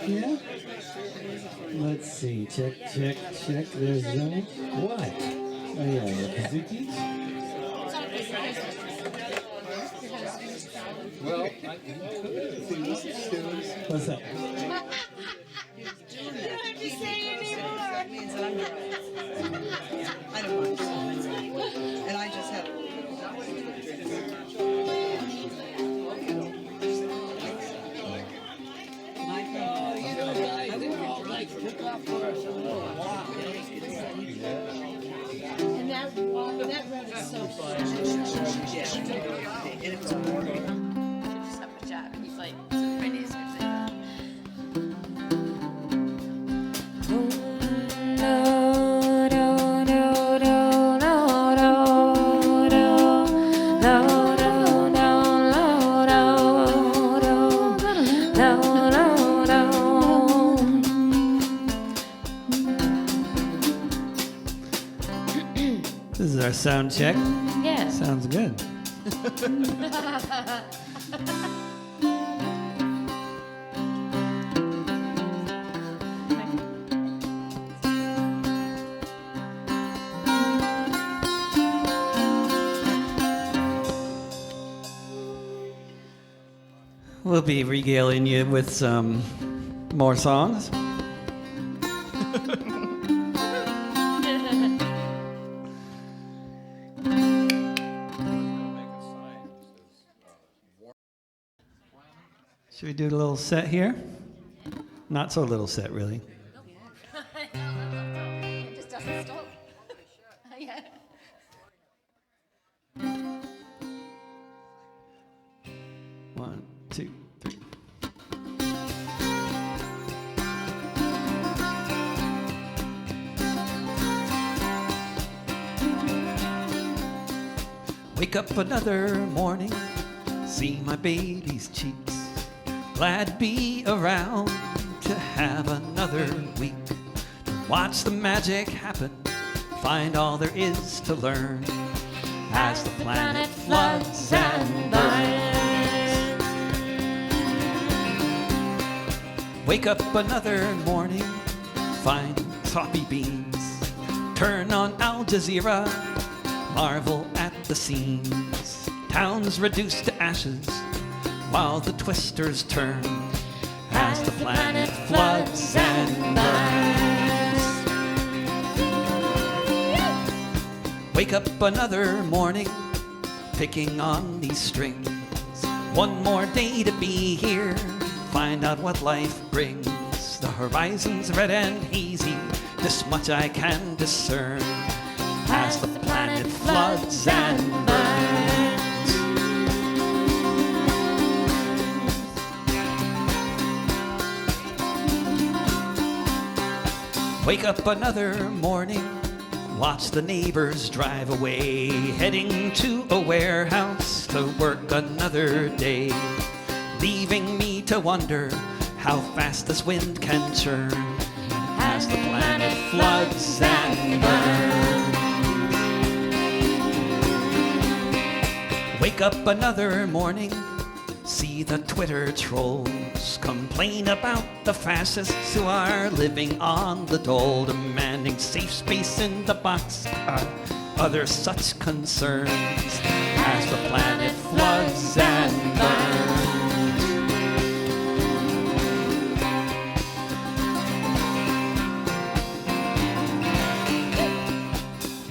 Yeah. Let's see. Check. There's what? Oh yeah, the Kazuki. Well, What's that? You don't have to say anymore. That means that I'm I don't mind. And I just have. And that road is so fun. Just have a chat. He's like, pretty This is our sound check. Yeah. Sounds good. We'll be regaling you with some more songs. Should we do a little set here? Not so little set, really. It just doesn't stop. Yeah. One, two, three. Wake up another morning, see my baby's cheeks. Glad to be around to have another week. To watch the magic happen, find all there is to learn. As the planet floods and burns. Wake up another morning, find coffee beans. Turn on Al Jazeera, marvel at the scenes. Towns reduced to ashes, while the twisters turn. As the planet floods and burns. Wake up another morning, picking on these strings. One more day to be here, find out what life brings. The horizon's red and hazy, this much I can discern. As the planet floods and burns. Wake up another morning, watch the neighbors drive away, heading to a warehouse to work another day, leaving me to wonder how fast this wind can churn. As the planet floods and burns. Wake up another morning, see the Twitter trolls complain about the fascists who are living on the dole, demanding safe space in the boxcar, other such concerns. As the planet floods and burns.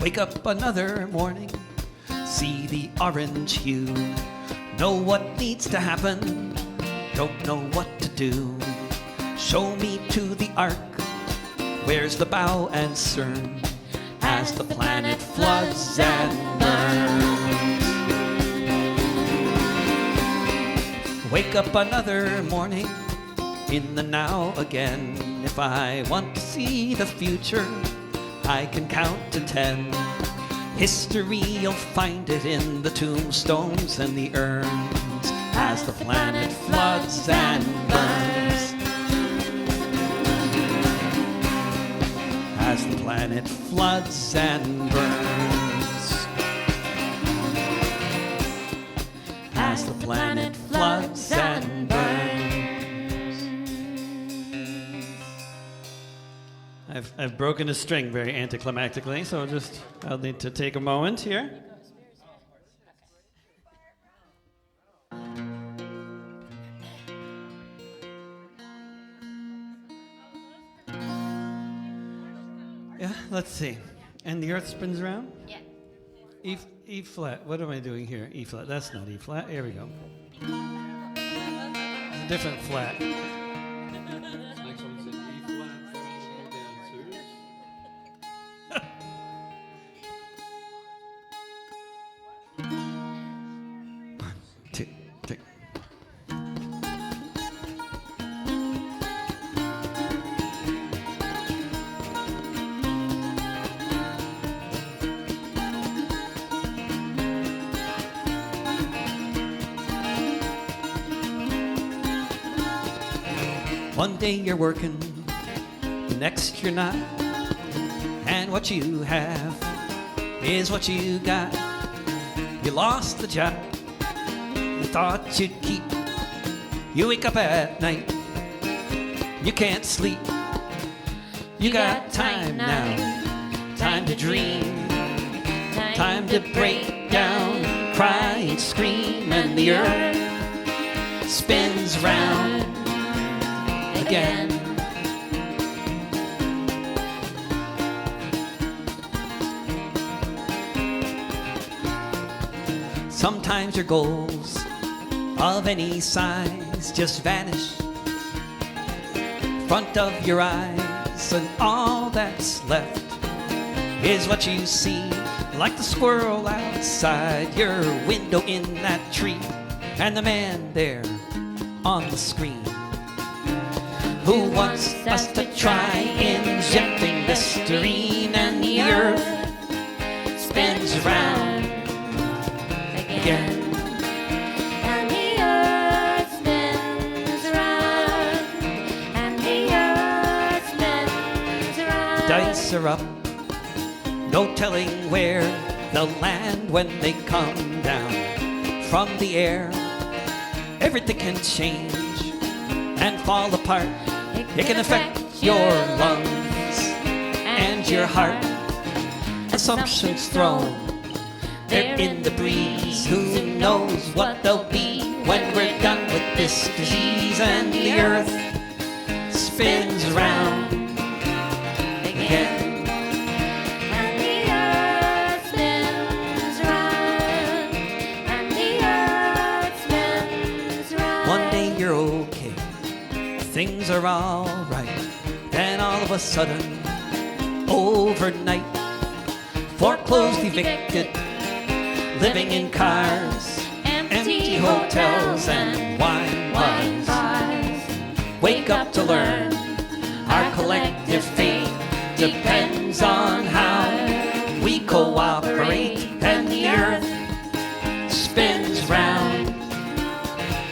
Wake up another morning, see the orange hue. Know what needs to happen, don't know what to do. Show me to the ark, where's the bow and stern? As the planet floods and burns. Wake up another morning, in the now again. If I want to see the future, I can count to 10. History, you'll find it in the tombstones and the urns. As the planet floods and burns. As the planet floods and burns. planet floods and burns. I've broken a string very anticlimactically, so I'll need to take a moment here. Yeah, let's see. And the earth spins around? Yeah. E flat. What am I doing here? E flat. That's not E flat. Here we go. It's a different flat. Next one said E flat, down Tick, tick. One day you're working, the next you're not. And what you have is what you got. You lost the job you thought you'd keep. You wake up at night, you can't sleep. You got time now, time to dream, time to break down, cry and scream. And the earth spins round again. Sometimes your goals of any size just vanish front of your eyes, and all that's left is what you see, like the squirrel outside your window in that tree, and the man there on the screen who wants us to try injecting Listerine. And the earth spins round again. And the earth spins round, and the earth spins round. Dice are up, no telling where they'll land when they come down from the air. Everything can change and fall apart. It can affect your lungs and your heart. Assumptions thrown, they're in the breeze. Who knows what they'll be when we're done with this disease? And the earth spins round again. And the earth spins round, and the earth spins round. One day you're okay, things are all right. Then all of a sudden, overnight, foreclosed, evicted, living in cars, empty hotels and wine bars. Wake up to learn our collective fate depends on how we cooperate. And the earth spins round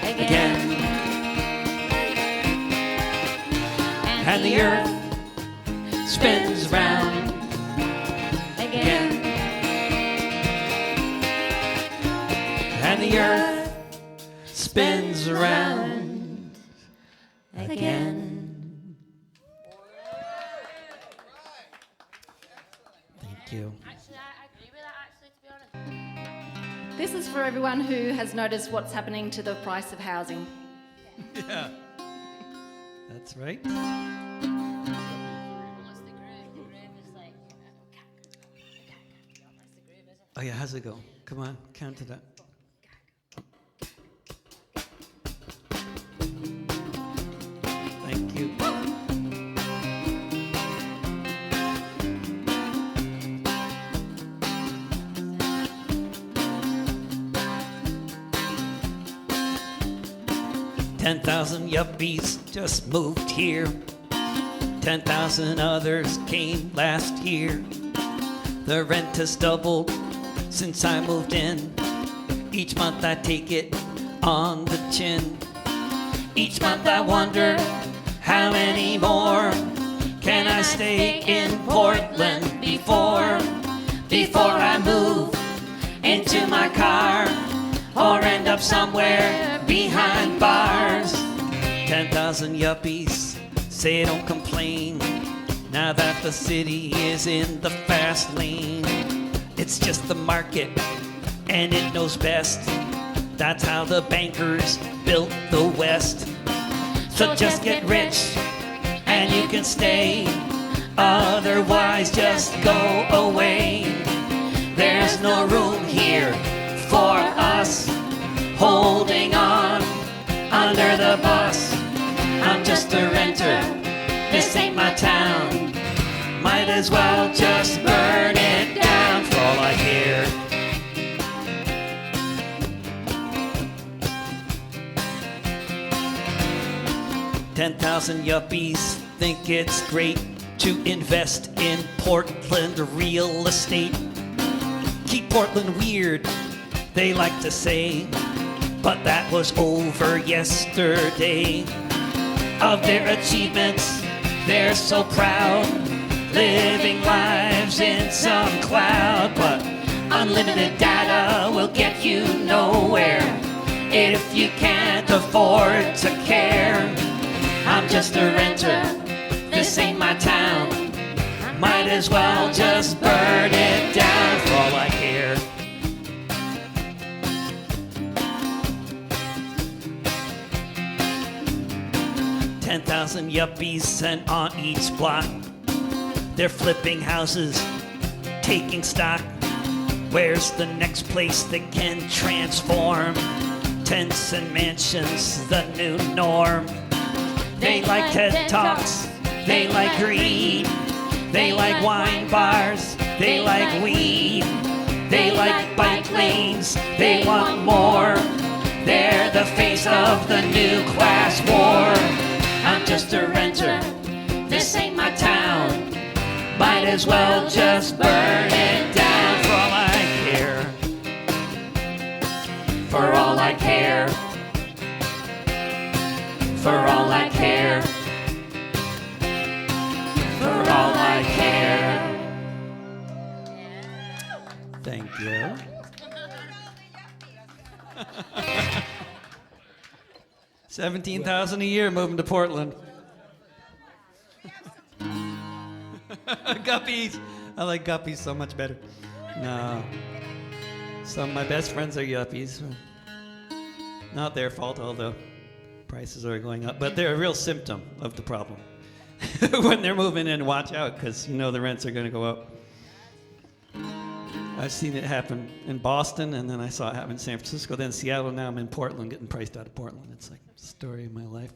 again. And the earth spins round again. And the earth spins around again. Thank you. Actually, I agree with that, actually, to be honest. This is for everyone who has noticed what's happening to the price of housing. Yeah. That's right. What's the groove? The groove is like... That's the groove, isn't it? Oh yeah, how's it go? Come on, count to that. Thank you. $10,000 yuppies just moved here. 10,000 others came last year. The rent has doubled since I moved in. Each month I take it on the chin. Each month I wonder how many more can I stay in Portland before I move into my car. or end up somewhere behind bars. 10,000 yuppies say don't complain now that the city is in the fast lane. It's just the market and it knows best. That's how the bankers built the West. So just get rich and you can stay, otherwise just go away. There's no room here for us, holding on under the bus. I'm just a renter, this ain't my town. Might as well just burn it down for all I care. $10,000 yuppies think it's great to invest in Portland real estate. Keep Portland weird, they like to say, but that was over yesterday. Of their achievements, they're so proud, living lives in some cloud. But unlimited data will get you nowhere if you can't afford to care. I'm just a renter, this ain't my town. Might as well just burn it down for all I care. $10,000 yuppies and on each block, they're flipping houses, taking stock. Where's the next place that can transform tents and mansions, the new norm? They like TED Talks, they like greed, they like wine bars, they like weed, they like bike lanes, they want more. They're the face of the new class war. I'm just a renter, this ain't my town. Might as well just burn it down for all I care. For all I care. For all I care. For all I care. Thank you. 17,000 a year moving to Portland. Guppies. I like guppies so much better. No. Some of my best friends are yuppies. Not their fault, although prices are going up. But they're a real symptom of the problem. When they're moving in, watch out, because you know the rents are going to go up. I've seen it happen in Boston, and then I saw it happen in San Francisco, then Seattle. Now I'm in Portland, getting priced out of Portland. It's like the story of my life.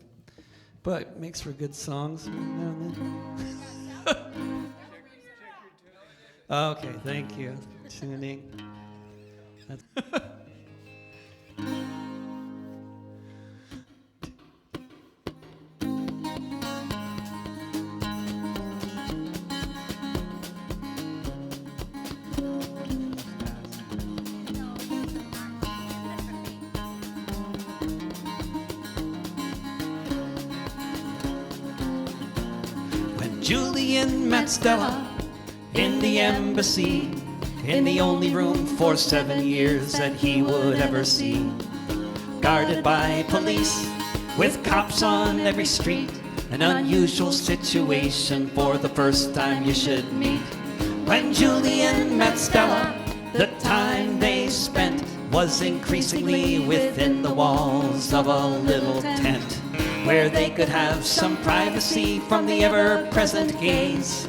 But it makes for good songs. Okay, thank you. Tuning. Julian met Stella in the embassy, in the only room for 7 years that he would ever see. Guarded by police, with cops on every street, an unusual situation for the first time you should meet. When Julian met Stella, the time they spent was increasingly within the walls of a little tent, where they could have some privacy from the ever-present gaze,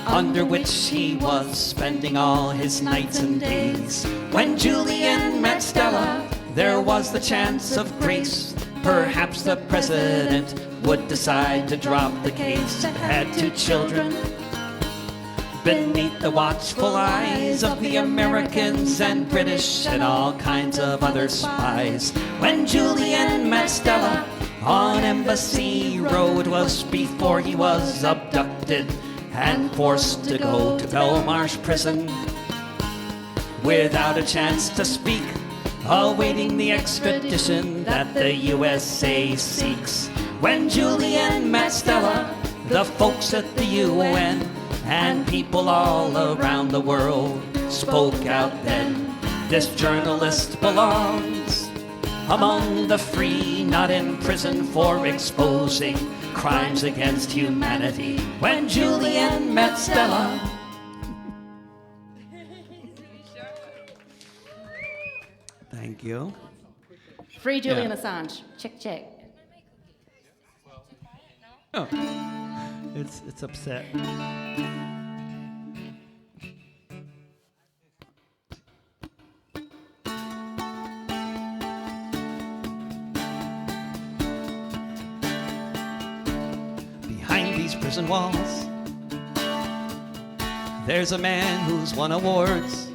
under which he was spending all his nights and days. When Julian met Stella, there was the chance of grace. Perhaps the president would decide to drop the case. Had 2 children beneath the watchful eyes of the Americans and British and all kinds of other spies. When Julian met Stella on Embassy Road, was before he was abducted and forced to go to Belmarsh prison without a chance to speak, awaiting the extradition that the USA seeks. When Julian met Stella, the folks at the UN and people all around the world spoke out then. This journalist belongs among the free, not in prison for exposing crimes against humanity. When Julian met Stella. Thank you. Free Julian Yeah. Assange. Check, check. Oh, it's upset. Behind these prison walls, there's a man who's won awards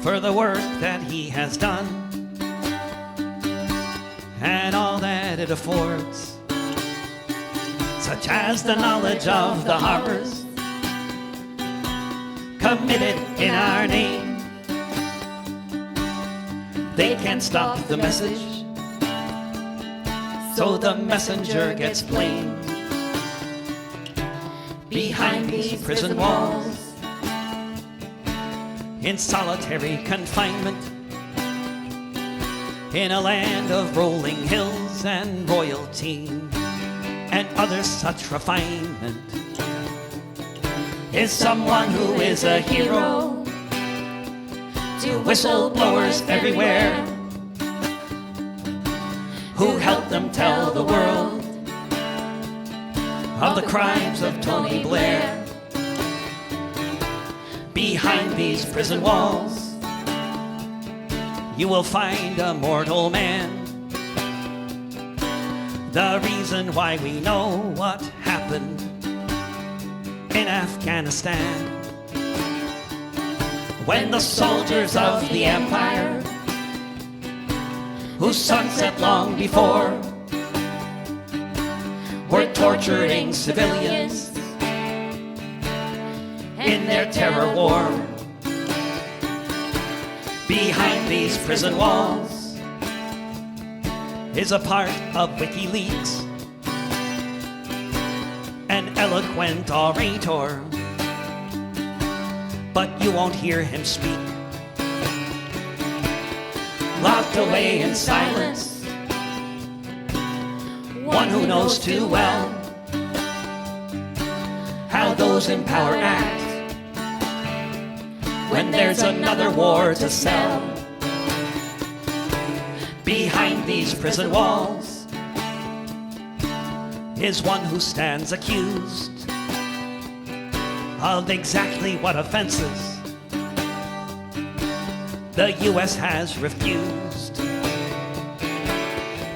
for the work that he has done and all that it affords, such as the knowledge of the horrors committed in our name. They can't stop the message, so the messenger gets blamed. Behind these prison walls, in solitary confinement, in a land of rolling hills and royalty and other such refinement, is someone who is a hero to whistleblowers everywhere, who helped them tell the world of the crimes of Tony Blair. Behind these prison walls, you will find a mortal man. The reason why we know what happened in Afghanistan, when the soldiers of the empire, who sunset long before, were torturing civilians in their terror war. Behind these prison walls is a part of WikiLeaks, an eloquent orator, but you won't hear him speak. Locked away in silence, one who knows too well how those in power act when there's another war to sell. Behind these prison walls is one who stands accused of exactly what offenses the U.S. has refused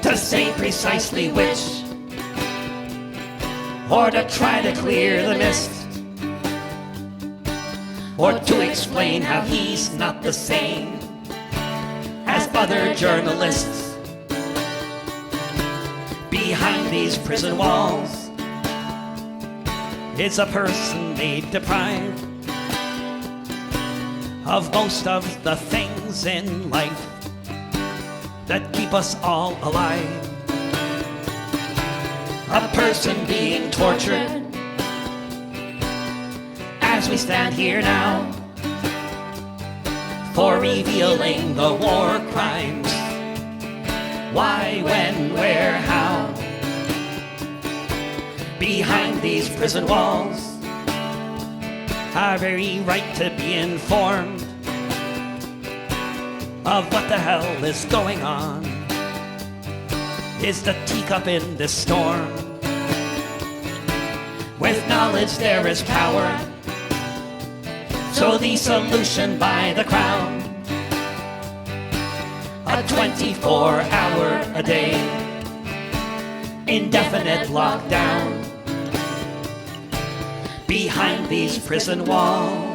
to say precisely which, or to try to clear the mist, or to explain how he's not the same as other journalists. Behind these prison walls is a person made deprived of most of the things in life that keep us all alive. A person being tortured as we stand here now, for revealing the war crimes. Why, when, where, how? Behind these prison walls, our very right to be informed of what the hell is going on is the teacup in this storm. With knowledge there is power, so the solution by the crown, a 24-hour-a-day indefinite lockdown behind these prison walls.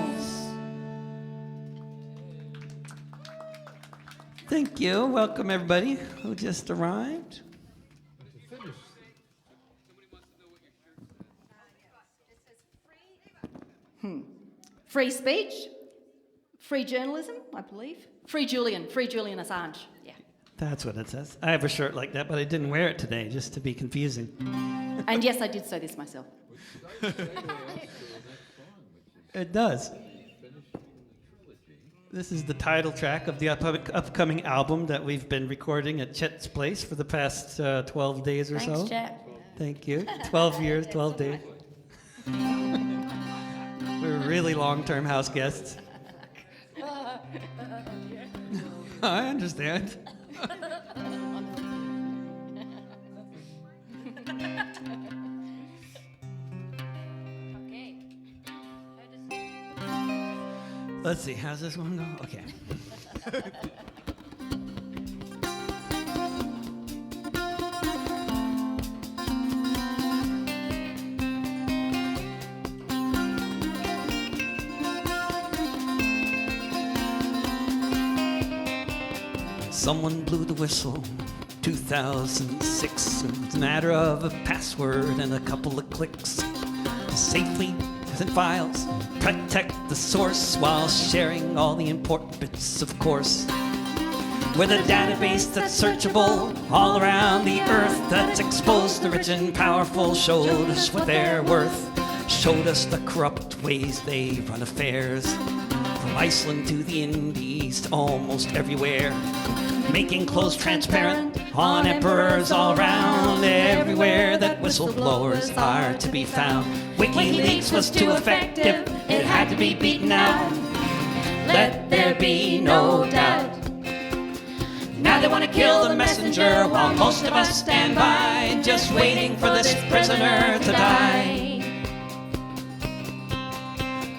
Thank you. Welcome everybody who just arrived. Free speech, free journalism, I believe. Free Julian Assange. Yeah. That's what it says. I have a shirt like that, but I didn't wear it today just to be confusing. And yes, I did sew this myself. It does. This is the title track of the upcoming album that we've been recording at Chet's place for the past 12 days or so. Thanks, Chet. Thank you. 12 years, 12 days. We're really long-term house guests. I understand. Okay. Let's see, how's this one go? Okay. Someone blew the whistle, 2006. It was a matter of a password and a couple of clicks to safely present files, protect the source while sharing all the important bits, of course. With a database that's searchable all around the earth, that's exposed the rich and powerful, showed us what they're worth, showed us the corrupt ways they run affairs. From Iceland to the Indies to almost everywhere, making clothes transparent on emperors all around. Everywhere that whistleblowers are to be found. WikiLeaks was too effective, it had to be beaten out. Let there be no doubt. Now they want to kill the messenger while most of us stand by, just waiting for this prisoner to die.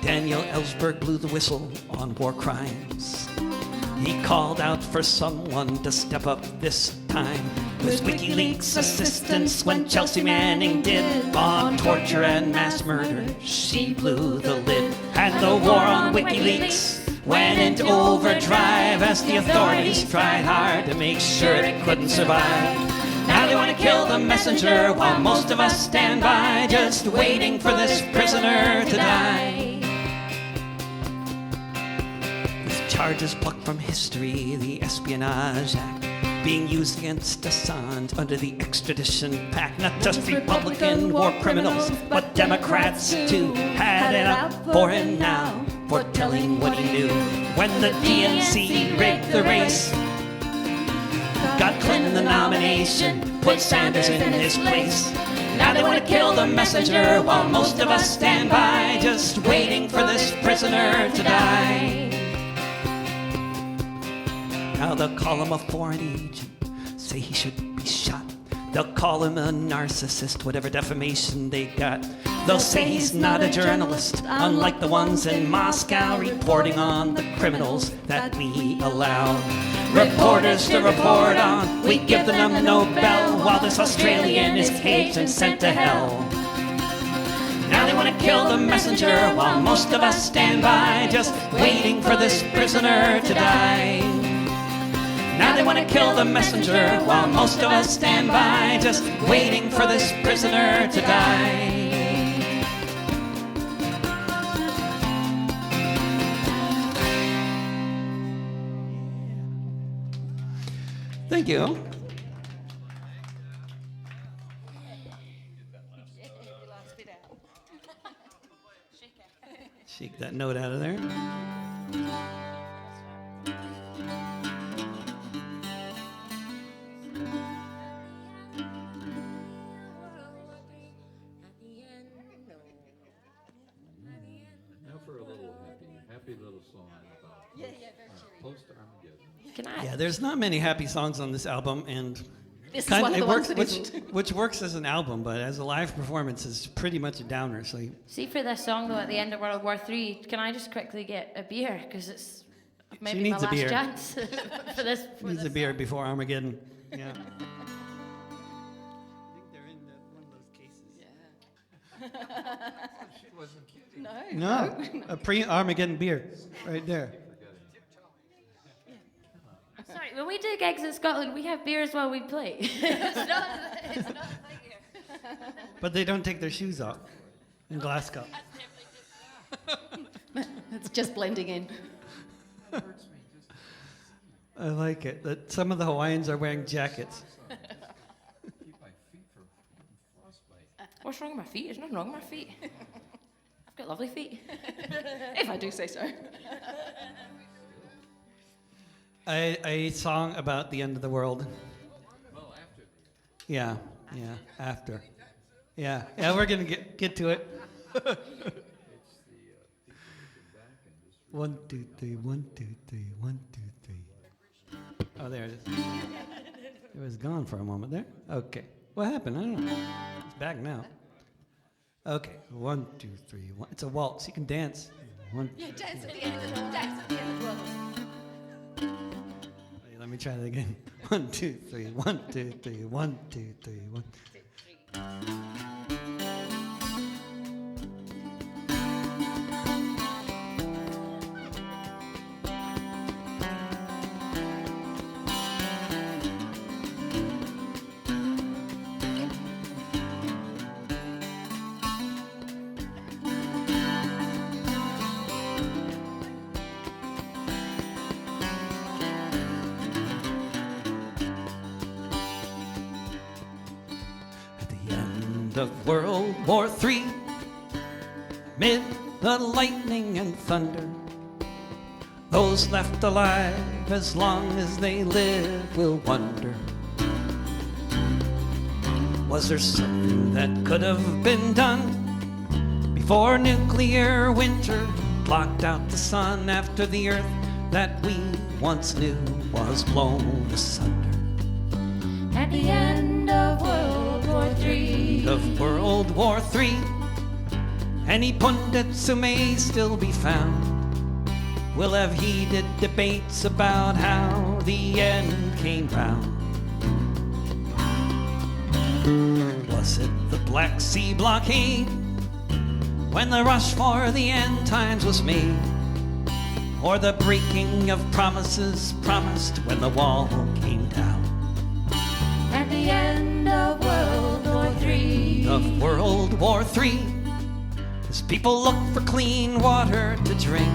Daniel Ellsberg blew the whistle on war crimes. He called out for someone to step up this time. With WikiLeaks' assistance when Chelsea Manning did on torture and mass murder, she blew the lid. And the war on WikiLeaks went into overdrive as the authorities tried hard to make sure it couldn't survive. Now they want to kill the messenger while most of us stand by, just waiting for this prisoner to die. Charges plucked from history, the Espionage Act being used against Assange under the extradition pact. Not just Republican war criminals, but Democrats too had it out for him now for telling what he knew. When the DNC rigged the race, got Clinton the nomination, put Sanders in his place. Now they want to kill the messenger while most of us stand by, just waiting for this prisoner to die. Now they'll call him a foreign agent, say he should be shot. They'll call him a narcissist, whatever defamation they got. They'll say he's not a journalist, unlike the ones in Moscow reporting on the criminals that we allow. Reporters to report on, we give them a Nobel, while this Australian is caged and sent to hell. Now they want to kill the messenger while most of us stand by, just waiting for this prisoner to die. Now they want to kill the messenger while most of us stand by, just waiting for this prisoner to die. Thank you. Shake that note out of there. Happy little song about post-Armageddon. Can I? Yeah, there's not many happy songs on this album, and This is one of the ones that which, isn't. which works as an album, but as a live performance is pretty much a downer. So See, for this song, though, at the end of World War III, can I just quickly get a beer? Because it's maybe my needs a last beer. chance for this. For needs this a beer song. before Armageddon. Yeah. I think they're in one of those cases. She wasn't kidding. No, a pre-Armageddon beer, right there. Sorry, when we do gigs in Scotland, we have beers while we play. it's not a thing here. But they don't take their shoes off in Glasgow. It's just blending in. I like it. That some of the Hawaiians are wearing jackets. Keep my feet from frostbite. What's wrong with my feet? There's nothing wrong with my feet. I've got lovely feet. If I do say so. A song about the end of the world. Well, after Yeah, after. Yeah, we're gonna get to it. 1, 2, 3, 1, 2, 3, 1, 2, 3. Oh, there it is. It was gone for a moment there. Okay. What happened? I don't know. It's back now. Okay. 1, 2, 3, 1. It's a waltz. You can dance. One. Yeah, dance at the end of the world. Wait, let me try that again. 1, 2, 3. 1, 2, 3. 1, 2, 3. 1. Of World War III, amid the lightning and thunder, those left alive as long as they live will wonder, was there something that could have been done before nuclear winter blocked out the sun after the earth that we once knew was blown asunder? At the end of World War III. Of World War III, any pundits who may still be found will have heated debates about how the end came round. Was it the Black Sea blockade when the rush for the end times was made? Or the breaking of promises promised when the wall came down? At the end of World War III. Of World War III, as people look for clean water to drink,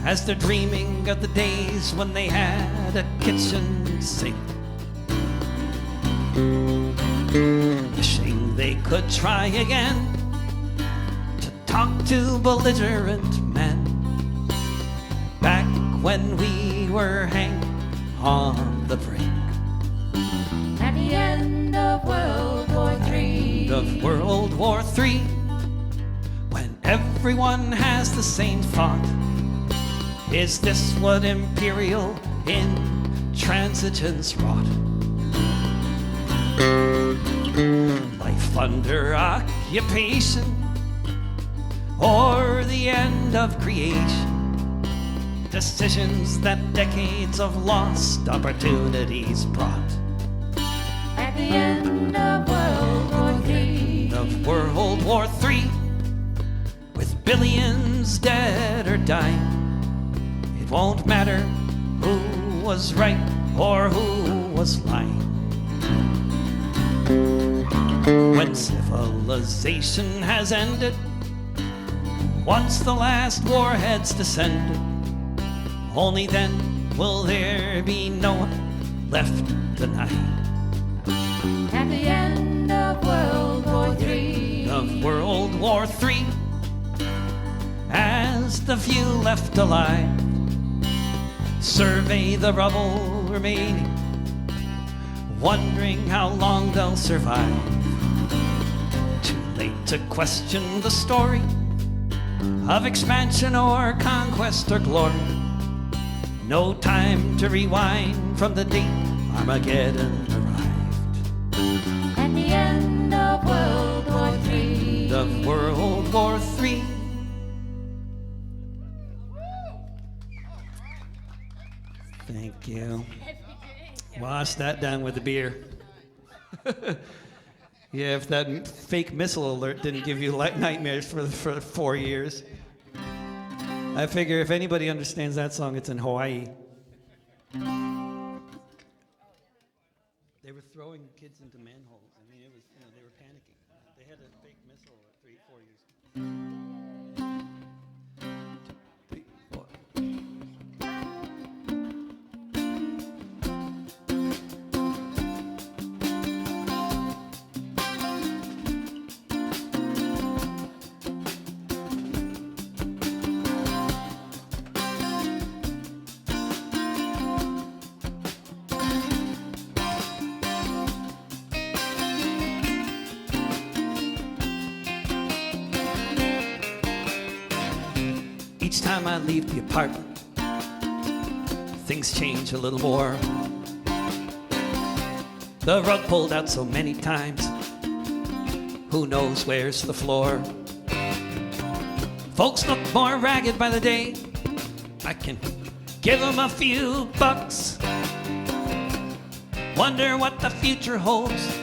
as they're dreaming of the days when they had a kitchen sink, wishing they could try again to talk to belligerent men back when we were hanging on the brink. At the end of World War III. Of World War III, when everyone has the same thought, is this what imperial intransigence wrought? Life under occupation, or the end of creation? Decisions that decades of lost opportunities brought. At the end of World War III. Of World War III, with billions dead or dying, it won't matter who was right or who was lying. When civilization has ended, once the last warhead's descended, only then will there be no one left denied. At the end of World War III. Of World War III, as the few left alive survey the rubble remaining, wondering how long they'll survive. Too late to question the story of expansion or conquest or glory. No time to rewind from the date Armageddon arrived. At the end of World War III. Of World War III. Thank you. Wash that down with the beer. Yeah, if that fake missile alert didn't give you nightmares for 4 years. I figure if anybody understands that song, it's in Hawaii. They were throwing kids into manholes. I mean, it was, they were panicking. They had a fake missile 3-4 years ago. 3, 4. Each time I leave the apartment, things change a little more. The rug pulled out so many times, who knows where's the floor? Folks look more ragged by the day. I can give them a few bucks. Wonder what the future holds.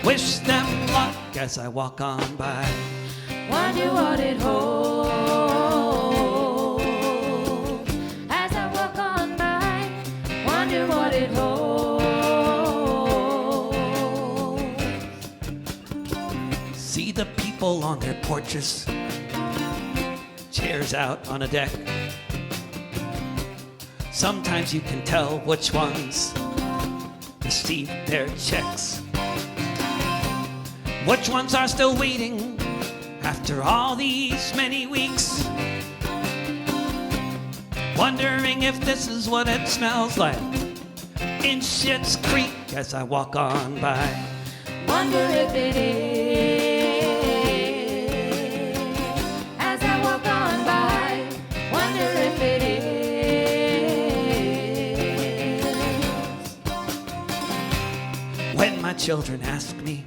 Wish them luck as I walk on by. Wonder what it holds. As I walk on by, wonder what it holds. See the people on their porches, chairs out on a deck. Sometimes you can tell which ones received their checks, which ones are still waiting after all these many weeks, wondering if this is what it smells like in Schitt's Creek as I walk on by. Wonder if it is. As I walk on by, wonder if it is. When my children ask me,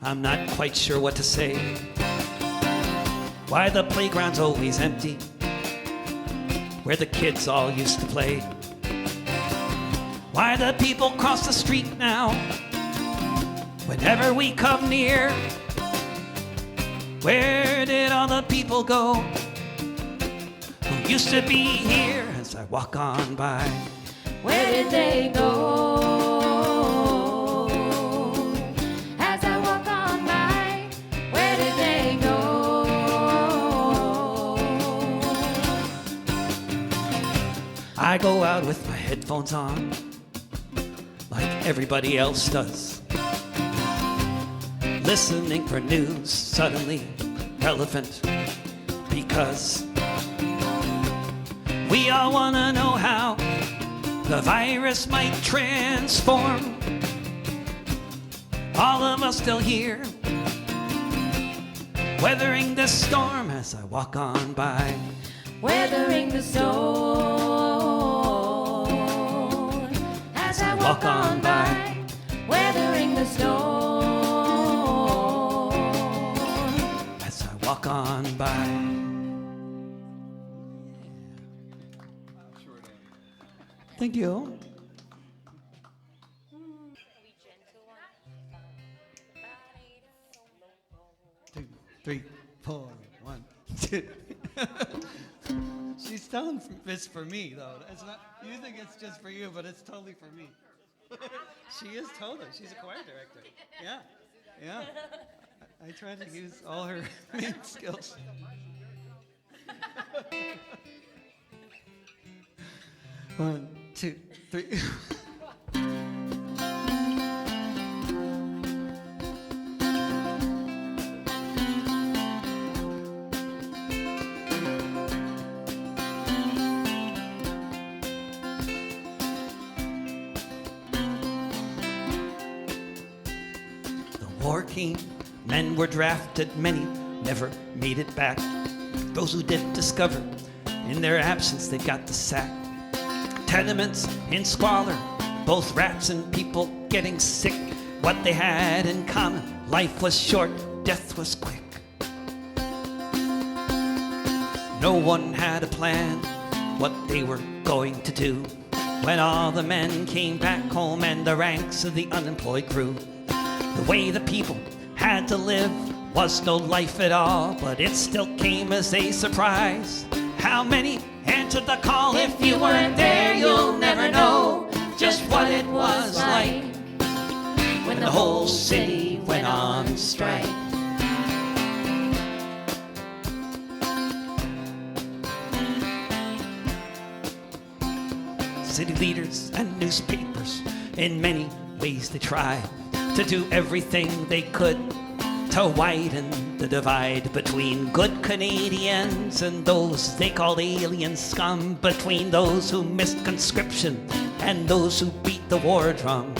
I'm not quite sure what to say. Why the playground's always empty, where the kids all used to play. Why the people cross the street now, whenever we come near. Where did all the people go who used to be here as I walk on by? Where did they go? As I walk on by, where did they go? I go out with my headphones on, like everybody else does, listening for news suddenly relevant, because we all want to know how the virus might transform all of us still here, weathering the storm as I walk on by. Weathering the storm as I walk on by. Weathering the storm as I walk on by. Thank you. 2, 3, 4, 1, 2. She's telling this for me, though. It's not. You think it's just for you, but it's totally for me. She is totally. She's a choir director. Yeah, yeah. I try to use all her main skills. One, 2, 3. War-keen men were drafted, many never made it back. Those who did discover, in their absence they got the sack. Tenements in squalor, both rats and people getting sick. What they had in common, life was short, death was quick. No one had a plan what they were going to do when all the men came back home and the ranks of the unemployed grew. The way the people had to live was no life at all, but it still came as a surprise. How many answered the call? If you weren't there, you'll never know just what it was like when the whole city went on strike. City leaders and newspapers, in many ways they tried to do everything they could to widen the divide between good Canadians and those they called alien scum, between those who missed conscription and those who beat the war drum.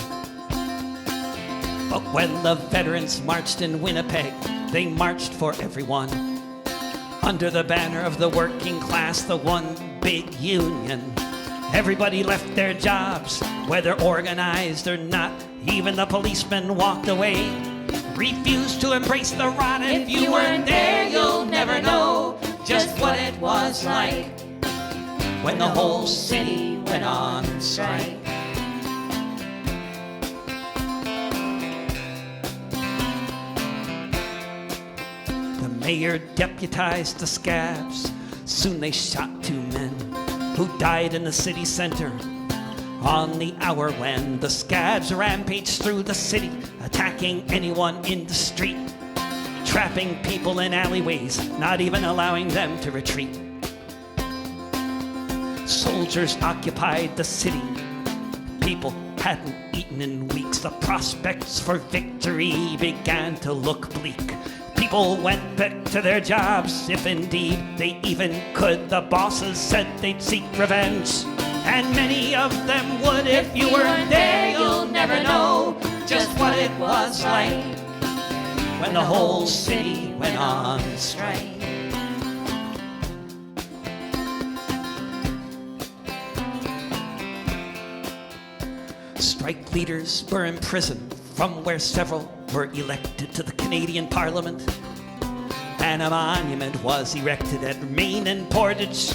But when the veterans marched in Winnipeg, they marched for everyone. Under the banner of the working class, the one big union. Everybody left their jobs, whether organized or not. Even the policemen walked away, refused to embrace the rot. If you weren't there, you'll never know just what it was like when the whole city went on strike. The mayor deputized the scabs. Soon they shot 2 men who died in the city center on the hour when the scabs rampaged through the city, attacking anyone in the street, trapping people in alleyways, not even allowing them to retreat. Soldiers occupied the city. People hadn't eaten in weeks. The prospects for victory began to look bleak. People went back to their jobs, if indeed they even could. The bosses said they'd seek revenge, and many of them would. If you weren't there, you'll never know just what it was like when the whole city went on strike. Strike leaders were imprisoned, from where several were elected to the Canadian Parliament. And a monument was erected at Main and Portage,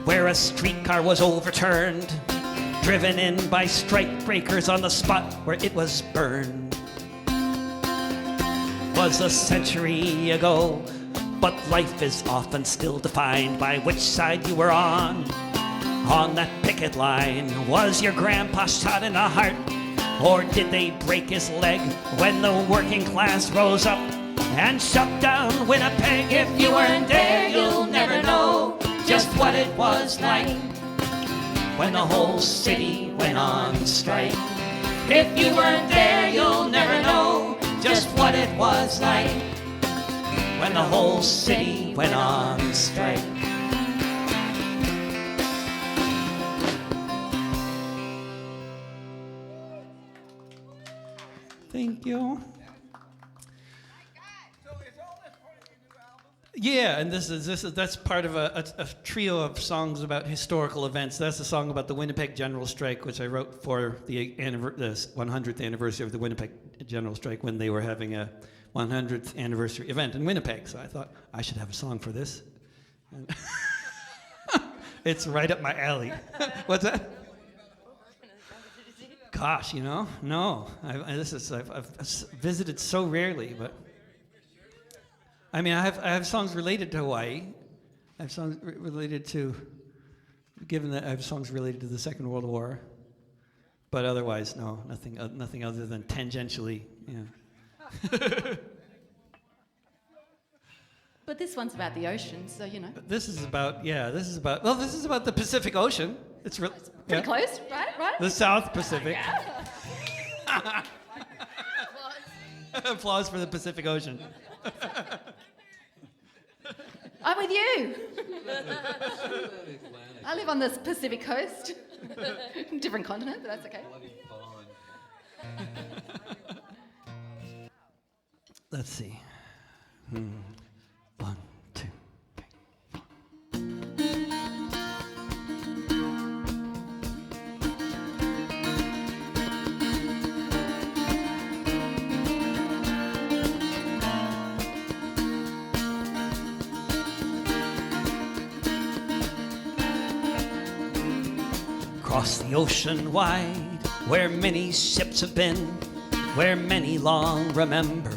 where a streetcar was overturned, driven in by strike breakers on the spot where it was burned. Was a century ago, but life is often still defined by which side you were on. On that picket line, was your grandpa shot in the heart? Or did they break his leg when the working class rose up and shut down Winnipeg? If you weren't there, you'll never know just what it was like when the whole city went on strike. If you weren't there, you'll never know just what it was like when the whole city went on strike. Thank you. Yeah, and that's part of a trio of songs about historical events. That's a song about the Winnipeg General Strike, which I wrote for the 100th anniversary of the Winnipeg General Strike, when they were having a 100th anniversary event in Winnipeg. So I thought I should have a song for this. It's right up my alley. What's that? Gosh, no. I've visited so rarely, but I mean, I have songs related to Hawaii. I have songs related to, given that I have songs related to the Second World War, but otherwise, no, nothing other than tangentially, yeah. But this one's about the ocean, so you know. This is about the Pacific Ocean. It's Pretty close, right? The South Pacific. Applause for the Pacific Ocean. I'm with you. I live on the Pacific coast. Different continent, but that's okay. Let's see. 1, 2, 3, 4. Across the ocean wide, where many ships have been, where many long remember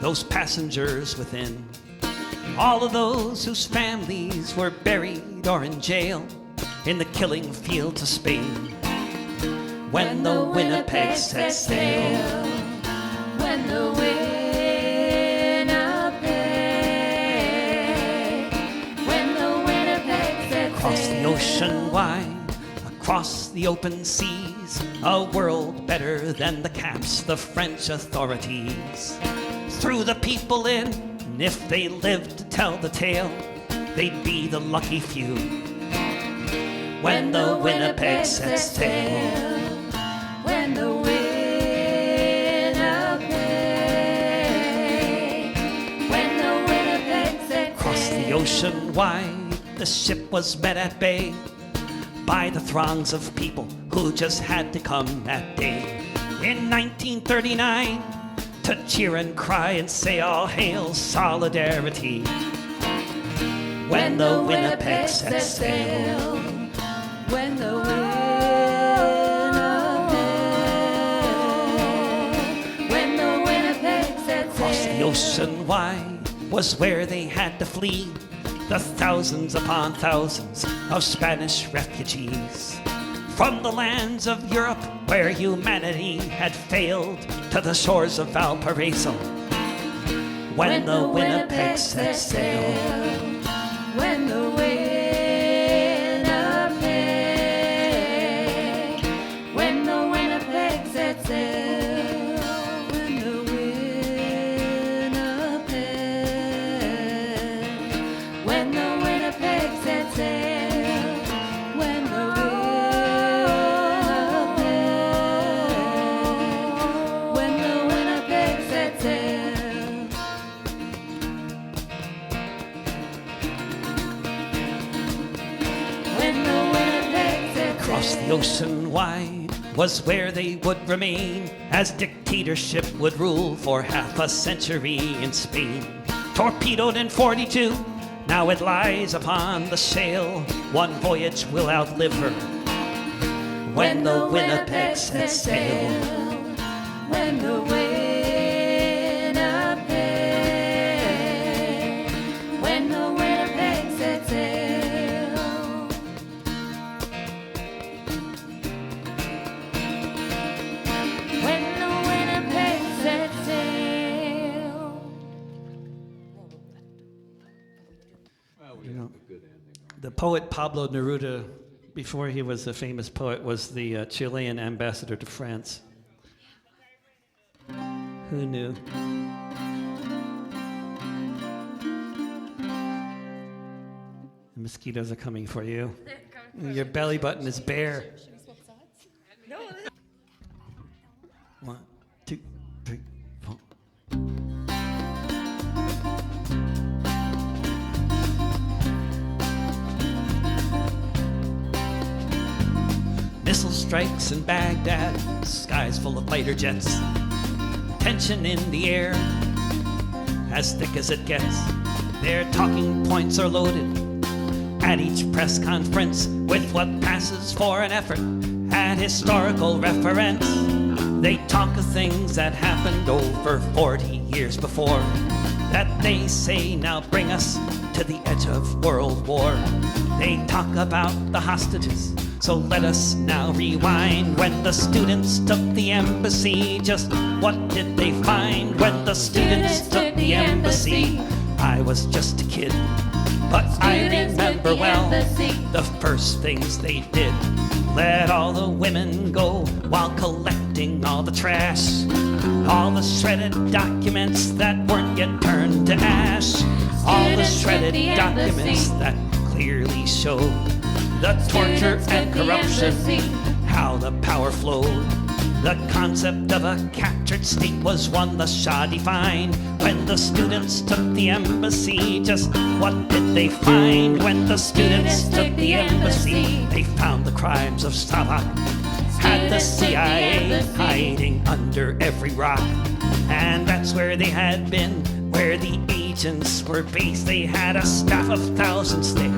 those passengers within. All of those whose families were buried or in jail in the killing fields of Spain. When the Winnipeg set sail, when the Winnipeg set across the ocean wide, across the open seas, a world better than the camps, the French authorities threw the people in, and if they lived to tell the tale, they'd be the lucky few. When the Winnipeg set sail, when the Winnipeg set across the the ocean wide, the ship was met at bay by the throngs of people who just had to come that day. In 1939, to cheer and cry and say all hail solidarity. When the Winnipeg set sail, when the Winnipeg set across sail, the ocean wide was where they had to flee. The thousands upon thousands of Spanish refugees from the lands of Europe where humanity had failed, to the shores of Valparaiso. When the Winnipeg set sail, when the Winnipeg, when the Winnipeg set sail, when the Winnipeg, when the Winnipeg set sail, when the Winnipeg, when the Winnipeg set sail. across the ocean wide was where they would remain as dictatorship would rule for half a century in Spain. Torpedoed in 42, now it lies upon the sail. One voyage will outlive her. When the Winnipeg set sail, when the Winnipeg, when the Winnipeg set sail, when the Winnipeg set sail. you know, the poet Pablo Neruda, before he was a famous poet, was the Chilean ambassador to France. Who knew? The mosquitoes are coming for you. Your belly button is bare. One, two, three, four. Missile strikes in Baghdad, skies full of fighter jets. Tension in the air, as thick as it gets. Their talking points are loaded at each press conference with what passes for an effort at historical reference. They talk of things that happened over 40 years before, that they say now bring us to the edge of world war. They talk about the hostages, so let us now rewind. When the students took the embassy, just what did they find? When the students took the embassy, I was just a kid, but I remember well the first things they did. Let all the women go while collecting all the trash, all the shredded documents that weren't yet turned to ash, all the shredded documents that clearly show the torture and corruption, how the power flowed. The concept of a captured state was one the Shah defined. When the students took the embassy, just what did they find? When the students took the embassy, they found the crimes of Sabah, had the CIA hiding under every rock. And that's where they had been, where the agents were based. They had a staff of thousands there.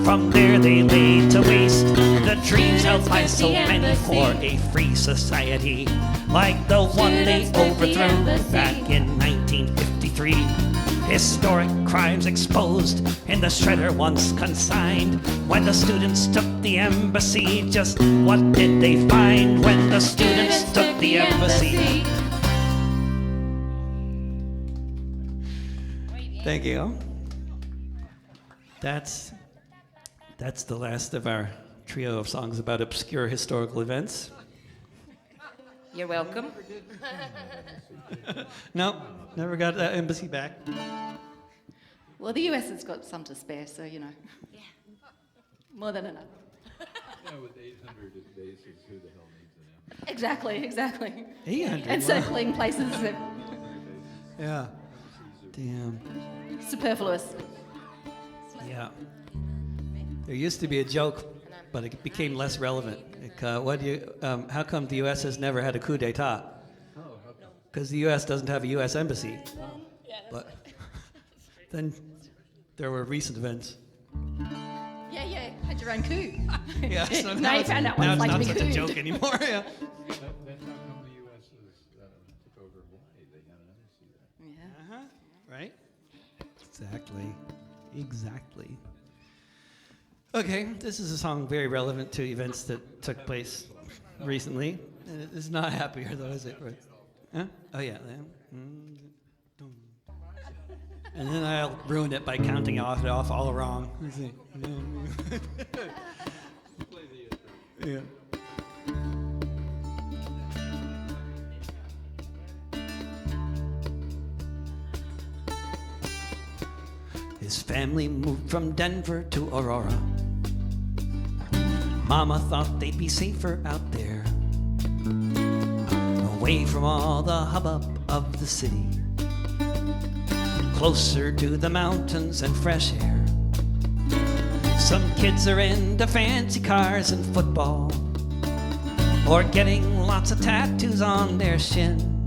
From there they laid to waste the dreams held by so many for a free society, like the one they overthrew back in 1953. Historic crimes exposed in the shredder once consigned. When the students took the embassy, just what did they find? When the students took the embassy. Thank you. That's the last of our trio of songs about obscure historical events. You're welcome. No, never got that embassy back. Well, the US has got some to spare, so, you know. Yeah. More than enough. With 800 bases, who the hell needs an embassy? Exactly. 800. And wow. circling places Yeah. Damn. superfluous. Yeah. There used to be a joke, but it became less relevant. Like, how come the U.S. has never had a coup d'etat? Because the U.S. doesn't have a U.S. embassy. But then there were recent events. Yeah, had your own coup. Yeah, so Now you found out what now it's it's like to not be such a couped. joke anymore. Yeah. That's how come the U.S. took over Hawaii. They got an embassy there. Yeah. Right? Exactly. Okay, this is a song very relevant to events that took place recently. And it is not happier though, is it? Right? Huh? Oh yeah. And then I'll ruin it by counting it off all wrong. Yeah. His family moved from Denver to Aurora. Mama thought they'd be safer out there, away from all the hubbub of the city, closer to the mountains and fresh air. Some kids are into fancy cars and football, or getting lots of tattoos on their shin.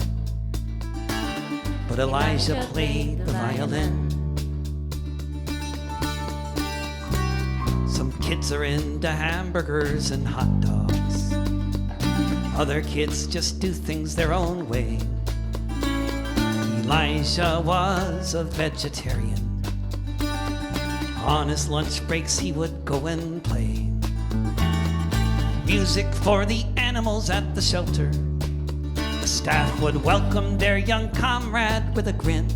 But Elijah played the violin. Some kids are into hamburgers and hot dogs. Other kids just do things their own way. Elijah was a vegetarian. On his lunch breaks he would go and play music for the animals at the shelter. The staff would welcome their young comrade with a grin.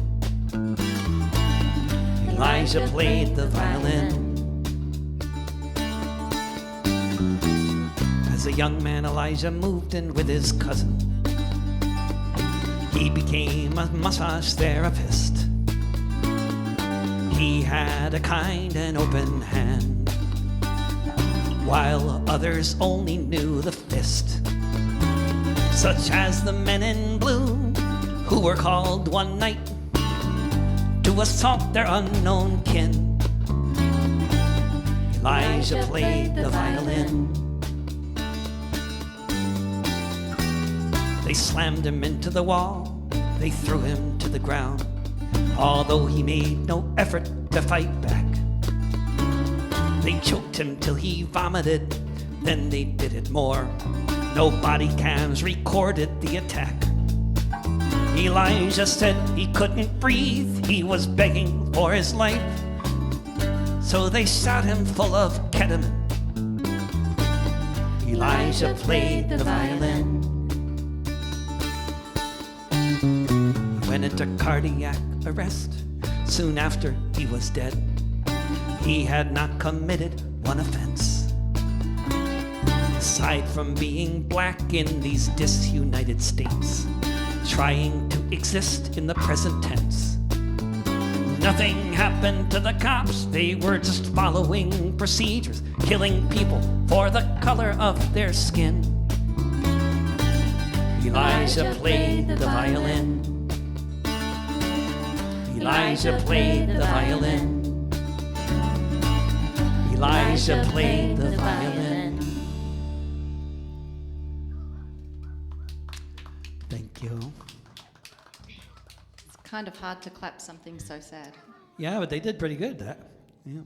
Elijah played the violin. As a young man, Elijah moved in with his cousin. He became a massage therapist. He had a kind and open hand, while others only knew the fist, such as the men in blue, who were called one night to assault their unknown kin. Elijah played the violin. They slammed him into the wall, they threw him to the ground, although he made no effort to fight back. They choked him till he vomited, then they did it more. No body cams recorded the attack. Elijah said he couldn't breathe, he was begging for his life, so they shot him full of ketamine. Elijah played the violin. Went into cardiac arrest. Soon after he was dead. He had not committed one offense, aside from being black in these disunited states, trying to exist in the present tense. Nothing happened to the cops, they were just following procedures, killing people for the color of their skin. Elijah played the violin. Elijah played the violin. Elijah played the violin. Thank you. It's kind of hard to clap something so sad. Yeah, but they did pretty good. That, yeah.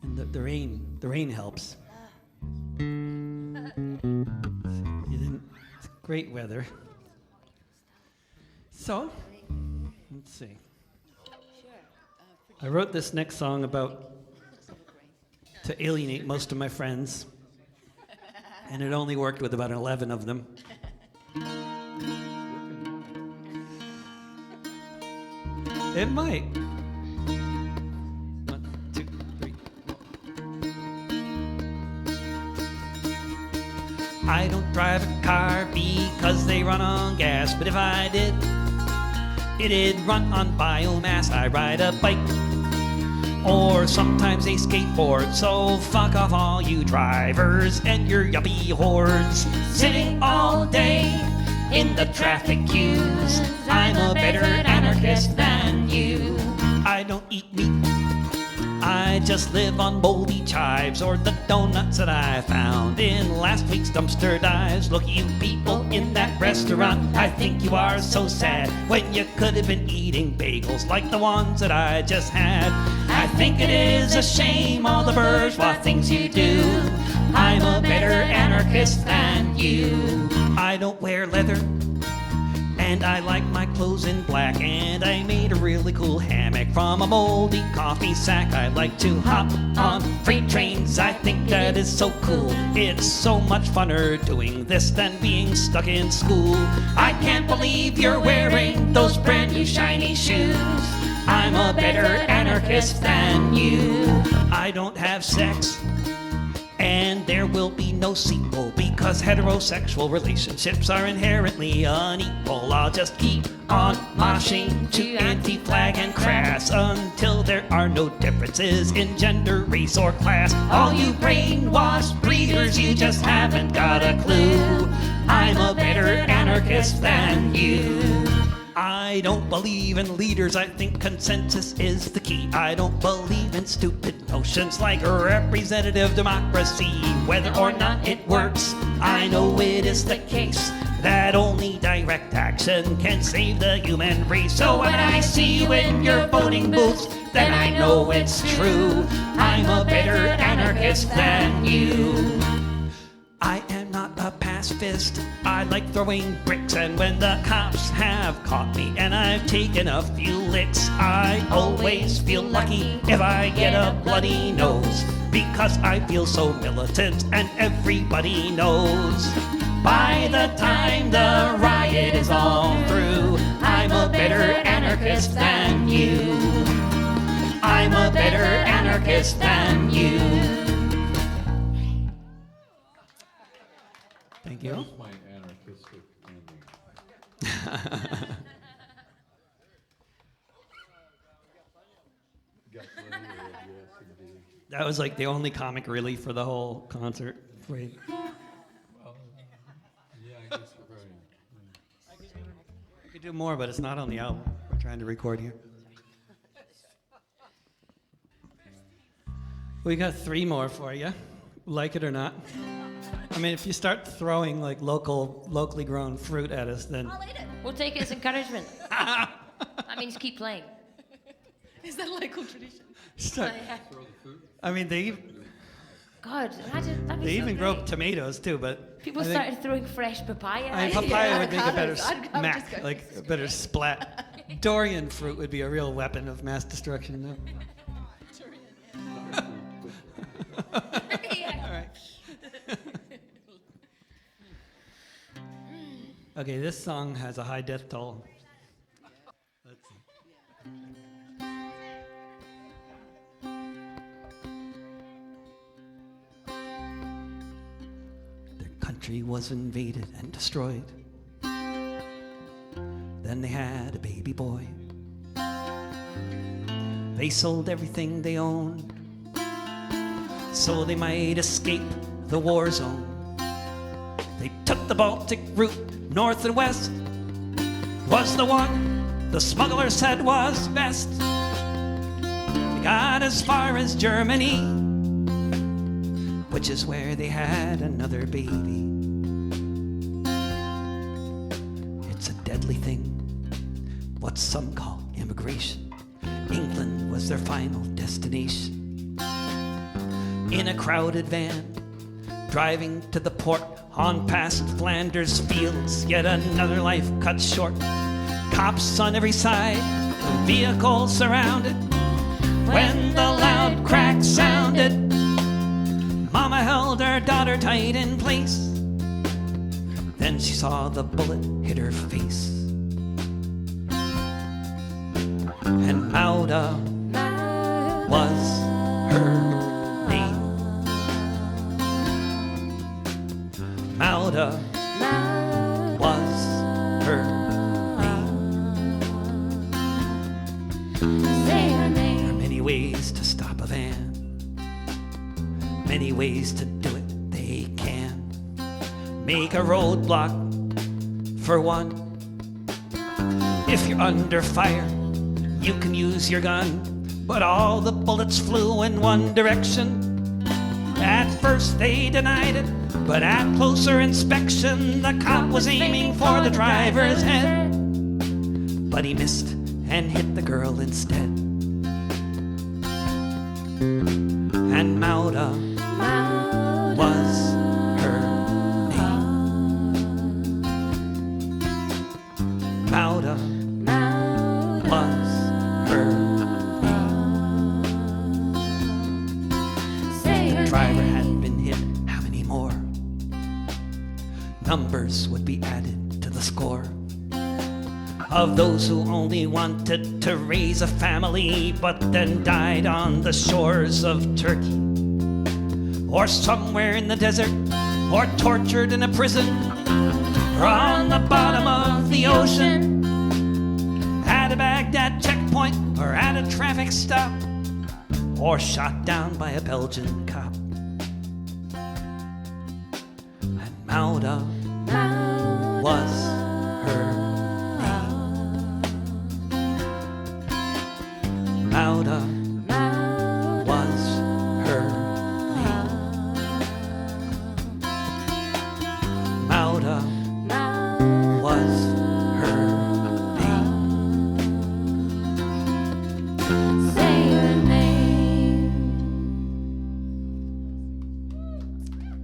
And the rain helps. You didn't. It's great weather. So, let's see. I wrote this next song to alienate most of my friends, and it only worked with about 11 of them. It might. 1, 2, 3. I don't drive a car because they run on gas, but if I did, it'd run on biomass. I ride a bike, or sometimes a skateboard, so fuck off all you drivers and your yuppie hordes, sitting all day in the traffic queues. I'm a better anarchist than you. I don't eat meat, I I just live on moldy chives or the donuts that I found in last week's dumpster dives. Look, you people in that restaurant, I think you are so sad when you could have been eating bagels like the ones that I just had. I think it is a shame, all the bourgeois things you do. I'm a better anarchist than you. I don't wear leather, and I like my clothes in black, and I made a really cool hammock from a moldy coffee sack. I like to hop on freight trains, I think that is so cool. It's so much funner doing this than being stuck in school. I can't believe you're wearing those brand new shiny shoes. I'm a better anarchist than you. I don't have sex, and there will be no sequel because heterosexual relationships are inherently unequal. I'll just keep on moshing to Anti-Flag and Crass until there are no differences in gender, race, or class. All you brainwashed breeders, you just haven't got a clue. I'm a better anarchist than you. I don't believe in leaders, I think consensus is the key. I don't believe in stupid notions like representative democracy. Whether or not it works, I know it is the case that only direct action can save the human race. So when I see you in your voting booths, then I know it's true. I'm a better anarchist than you. I am not a pacifist, I like throwing bricks, and when the cops have caught me and I've taken a few licks, I always feel lucky if I get a bloody nose, because I feel so militant and everybody knows. By the time the riot is all through, I'm a better anarchist than you. I'm a better anarchist than you. Thank you. That was my anarchistic ending. Got plenty of yes, indeed. That was like the only comic relief for the whole concert. Wait. Well, yeah, I guess we're right. We could do more, but it's not on the album. We're trying to record here. We got 3 more for you, like it or not. I mean, if you start throwing like locally grown fruit at us, then I'll eat it. We'll take it as encouragement. That means keep playing. Is that local tradition? start, Throw the food. I mean, God, imagine that'd be they so even grow great. tomatoes too, but People I think- started throwing fresh papaya. I mean, at you. papaya would make a better Avocados. I'd just smack, go- like a better splat. Dorian fruit would be a real weapon of mass destruction, though. All right. Okay, this song has a high death toll. Let's see. Their country was invaded and destroyed. Then they had a baby boy. They sold everything they owned so they might escape the war zone. They took the Baltic route, north and west, was the one the smuggler said was best. They got as far as Germany, which is where they had another baby. It's a deadly thing, what some call immigration. England was their final destination. In a crowded van, driving to the port on past Flanders fields, yet another life cut short. Cops on every side, the vehicle surrounded. When the loud crack sounded, Mama held her daughter tight in place. Then she saw the bullet hit her face. And Mawda was her name. Mawda was her name. There are many ways to stop a van, many ways to do it they can. Make a roadblock for one. If you're under fire, you can use your gun, but all the bullets flew in one direction. At first they denied it, but at closer inspection, the cop was aiming for the driver's head. But he missed and hit the girl instead. And Mawda was her name. Mawda was her name. The driver had been hit. How many more? Numbers would be added to the score of those who only wanted to raise a family, but then died on the shores of Turkey, or somewhere in the desert, or tortured in a prison, or on the bottom of the ocean, at a Baghdad checkpoint, or at a traffic stop, or shot down by a Belgian cop. And Mawda was her Mawda was her name. Mawda was her name. Say her name.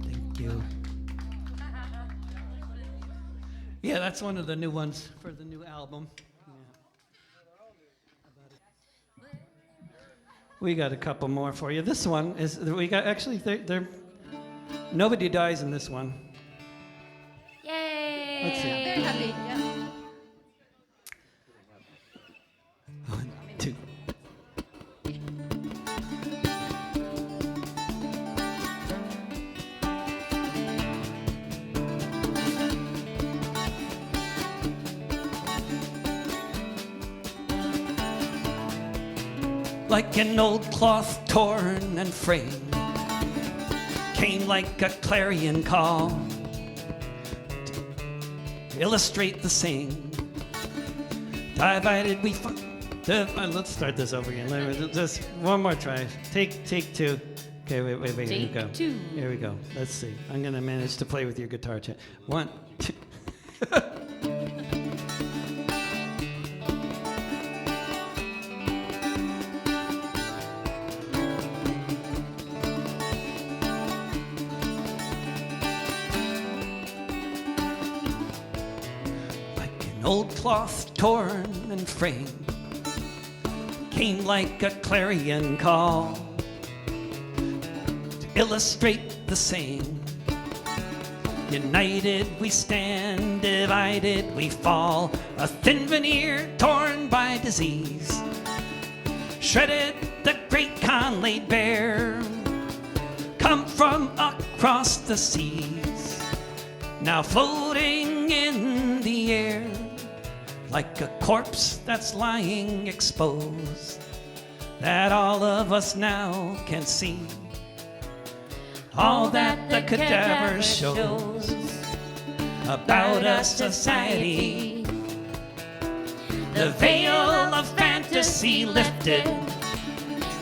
Thank you. Yeah, that's one of the new ones for the new album. We got a couple more for you. This one is, we got, actually, they're nobody dies in this one. Yay! Let's see. Very happy, yeah. 1, 2. Like an old cloth torn and frayed, came like a clarion call to illustrate the saying. Divided we let's start this over again. Just one more try. Take two. Okay, wait. Here we go. Take two. Here we go. Let's see. I'm gonna manage to play with your guitar, Chet. 1, 2. Old cloth torn and frayed, came like a clarion call to illustrate the saying. United we stand, divided we fall. A thin veneer torn by disease, shredded the great Khan laid bare, come from across the seas, now floating in the air. Like a corpse that's lying exposed, that all of us now can see. All that the cadaver shows about a society. The veil of fantasy lifted,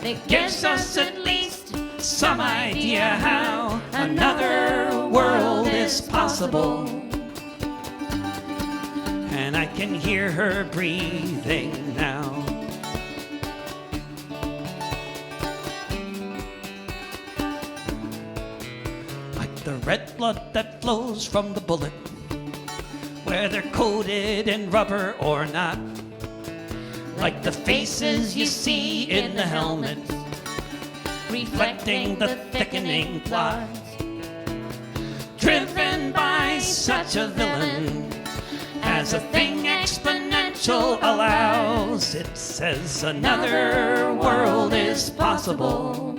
it gives us at least some idea how another world is possible. And I can hear her breathing now. Like the red blood that flows from the bullet, whether coated in rubber or not. Like the faces you see in the helmet, reflecting the thickening plot. Driven by such a villain, as a thing exponential allows, it says another world is possible.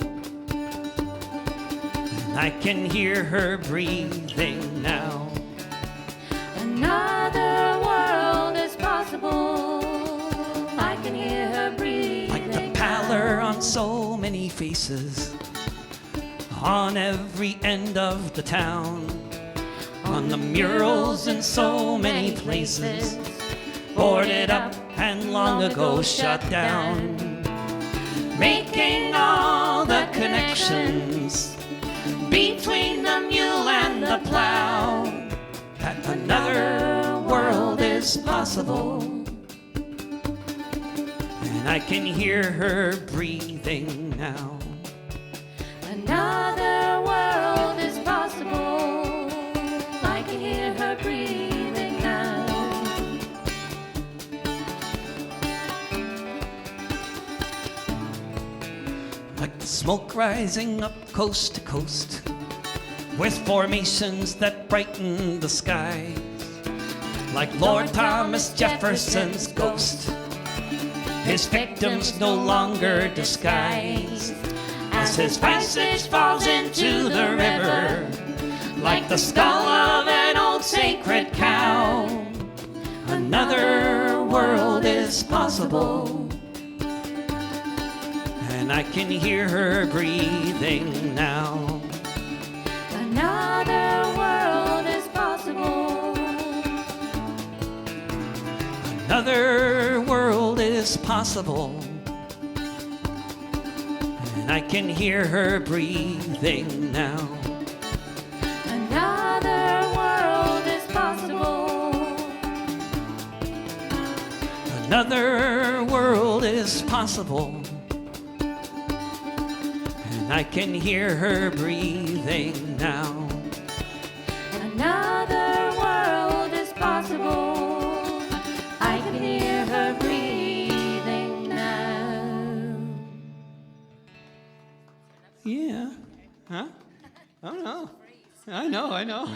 And I can hear her breathing now. Another world is possible. I can hear her breathing. Like the pallor on so many faces, on every end of the town. On the murals in so many places, boarded up and long ago shut down. making all the connections between the mule and the plow, that another world is possible. And I can hear her breathing now. Another world is possible. I can hear her breathing now. Like the smoke rising up coast to coast, with formations that brighten the skies, like Lord Thomas Jefferson's ghost, his victims no longer disguised, as his visage falls into the river, like the skull of an old sacred cow. Another world is possible, and I can hear her breathing now. Another world is possible. Another world is possible, and I can hear her breathing now. Another world is possible. Another world is possible, and I can hear her breathing now. Another world is possible. I can hear her breathing now. Yeah. Huh? Oh no. I know. No.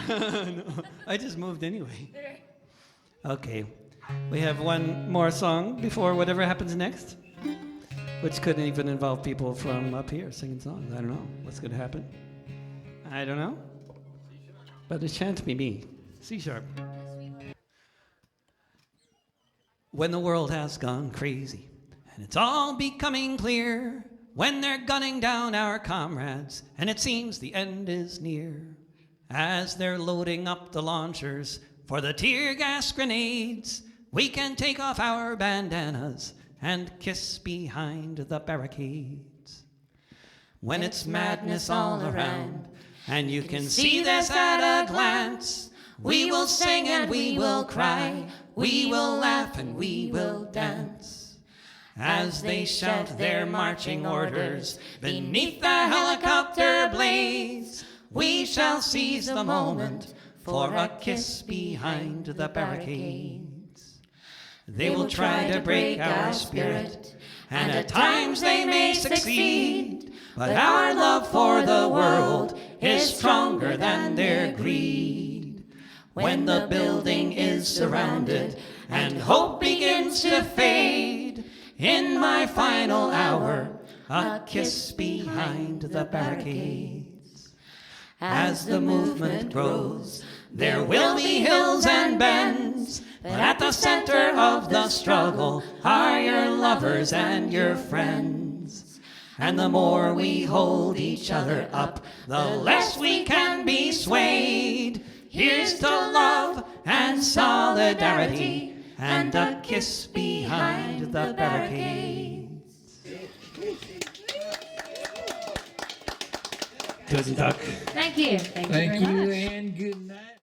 I just moved anyway. Okay. We have one more song before whatever happens next, which could even involve people from up here singing songs. I don't know what's going to happen. I don't know. But it shan't be me. C sharp. When the world has gone crazy and it's all becoming clear, when they're gunning down our comrades and it seems the end is near, as they're loading up the launchers for the tear gas grenades, we can take off our bandanas and kiss behind the barricades. When it's madness all around and you can see this at a glance, we will sing and we will cry, we will laugh and we will dance, as they shout their marching orders beneath the helicopter blaze. We shall seize the moment for a kiss behind the barricades. They will try to break our spirit, and at times they may succeed, but our love for the world is stronger than their greed. When the building is surrounded and hope begins to fade, in my final hour, a kiss behind the barricades. As the movement grows, there will be hills and bends, but at the center of the struggle are your lovers and your friends. And the more we hold each other up, the less we can be swayed. Here's to love and solidarity and a kiss behind the barricades. Tusen tack. Thank you. Thank you and good night.